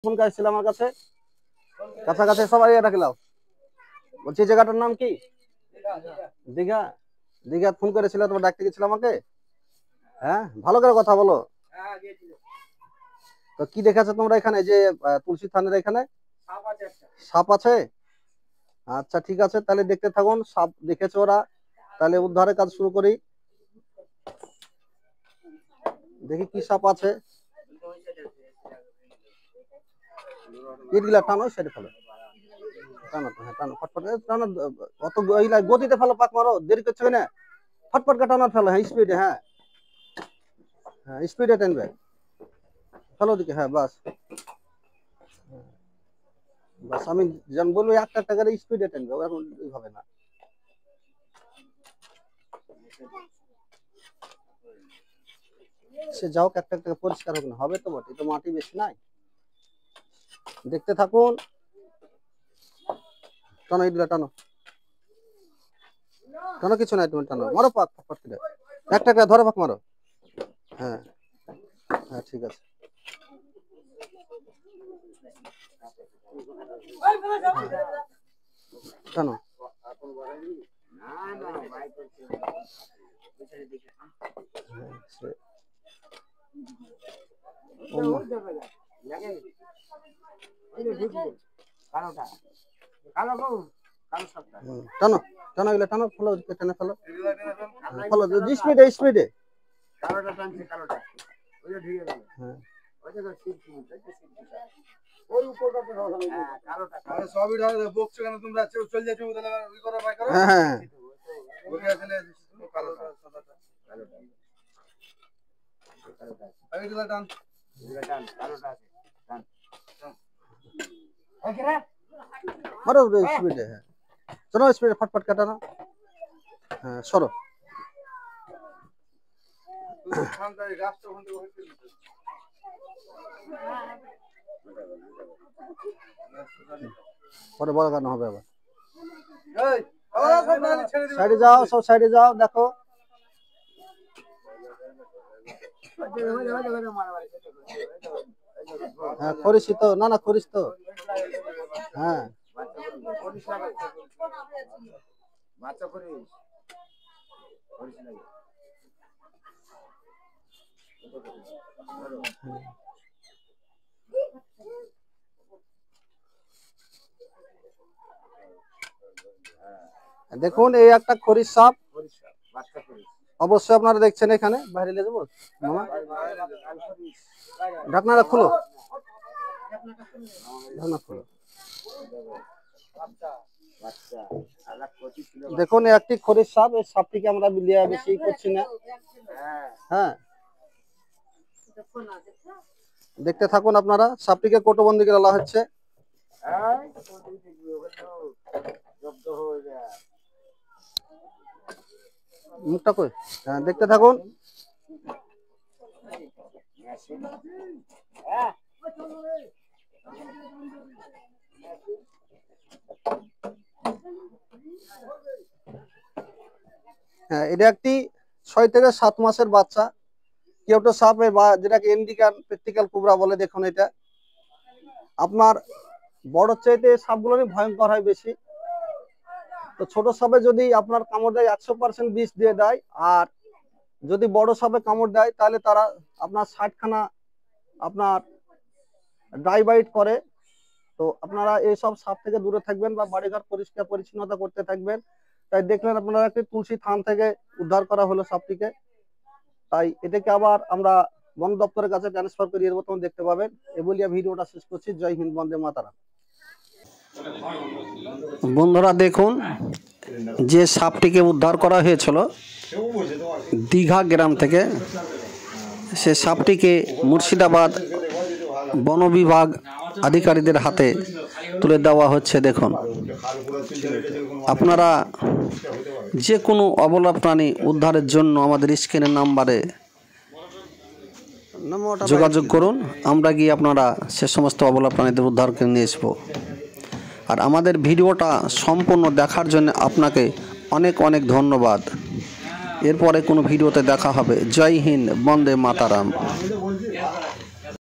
Phone করেছিল আমার কাছে, কাছাকাছি সবাই রাখলাম। বলছি জায়গাটার নাম কি? দীঘা। দীঘা ফোন করেছিল, তোমার ডাকতে গেছিল আমাকে। হ্যাঁ, ভালো করে কথা বলো। তো কি দেখেছো তোমরা এখানে, যে তুলসী থানের এখানে সাপ আছে? আচ্ছা ঠিক আছে, তাহলে দেখতে থাকুন। সাপ দেখেছে ওরা, তাহলে উদ্ধারের কাজ শুরু করি। দেখি কি সাপ আছে। ইটগুলা টানো, সেটা ফেলো। টানো, হ্যাঁ টানো, ফটফট টানো। অত গতিতে ফেলো, পাক মারো, দেরি করছো না। ফটফট টানো, ফেলো। হ্যাঁ স্পিডে, হ্যাঁ হ্যাঁ স্পিডে টানবে। ফেলো দিকে, হ্যাঁ বাস বাস। আমি যেমন বলবো একটা একটা করে স্পিডে টানবে, এখন হবে না। সে যাও, একটা একটা পরিষ্কার হোক না, হবে তো বটে, তো মাটি বেশি নাই। দেখতে থাকুন। টানো ইটগুলা, টানো টানো, কিছু নাই, তুমি টানো, মারো পাক ফটফট করে, একটা একটা ধরে পাক মারো। হ্যাঁ হ্যাঁ ঠিক আছে। টানো। টানো টানো এগুলো, টানো, ফলো টেনে ফেলো, ফলো স্পিডে স্পিডে। হ্যাঁ হ্যাঁ মারো স্পিডে। হ্যাঁ চলো স্পিডে, ফটফট কাটানো। হ্যাঁ সরো। পরে বড় কাটানো হবে আবার। সাইডে যাও, সব সাইডে যাও, দেখো। হ্যাঁ করিস তো, না না করিস তো। হ্যাঁ দেখুন, এই একটা খরিস সাপ, অবশ্যই আপনারা দেখছেন এখানে। বাইরে নিয়ে যাবো মামা, ঢাকনাটা খুলো, ঢাকনা খুলো। দেখুন একটি খরিস সাপ, এই সাপটিকে আমরা বিলিয়ে বেশি করছি না। হ্যাঁ দেখতে থাকুন আপনারা। সাপটিকে কোটবন্দি করে বলা হচ্ছে। মুখটা কই, হ্যাঁ দেখতে থাকুন। হ্যাঁ এটা একটি 6 থেকে 7 মাসের বাচ্চা কেউটো সাপ, বা যেটাকে ইন্ডিকান প্র্যাকটিক্যাল কোবরা বলে। দেখুন এটা আপনার বড় চাইতে সাপগুলো ভয়ঙ্কর হয় বেশি। তো ছোট সাপে যদি আপনার কামড় দেয় 100% বিষ দিয়ে দেয়, আর যদি বড় সাপে কামড় দেয় তাহলে তারা আপনার 60খানা আপনার ড্রাই বাইট করে। তো আপনারা এইসব সাপ থেকে দূরে থাকবেন, বা বাড়িঘর পরিষ্কার পরিচ্ছন্নতা করতে থাকবেন। তাই দেখলেন আপনারা একটি তুলসী থান থেকে উদ্ধার করা হলো সাপটিকে। তাই এটাকে আবার আমরা বন দপ্তরের কাছে ট্রান্সফার করিয়ে দেবো, তখন দেখতে পাবেন। এ বলিয়া ভিডিওটা শেষ করছি। জয় হিন্দ, বন্দে মাতারাম। বন্ধুরা দেখুন, যে সাপটিকে উদ্ধার করা হয়েছিল দীঘা গ্রাম থেকে, সে সাপটিকে মুর্শিদাবাদ বন বিভাগ আধিকারিকদের হাতে তুলে দেওয়া হচ্ছে। দেখুন আপনারা যে কোনো অবলা প্রাণী উদ্ধারের জন্য আমাদের স্ক্রিনের নাম্বারে যোগাযোগ করুন। আমরা গিয়ে আপনারা সে সমস্ত অবলা প্রাণীদের উদ্ধার করে নিয়ে আসবো। আর আমাদের ভিডিওটা সম্পূর্ণ দেখার জন্য আপনাকে অনেক অনেক ধন্যবাদ। এরপরে কোনো ভিডিওতে দেখা হবে। জয় হিন্দ, বন্দে মাতারাম।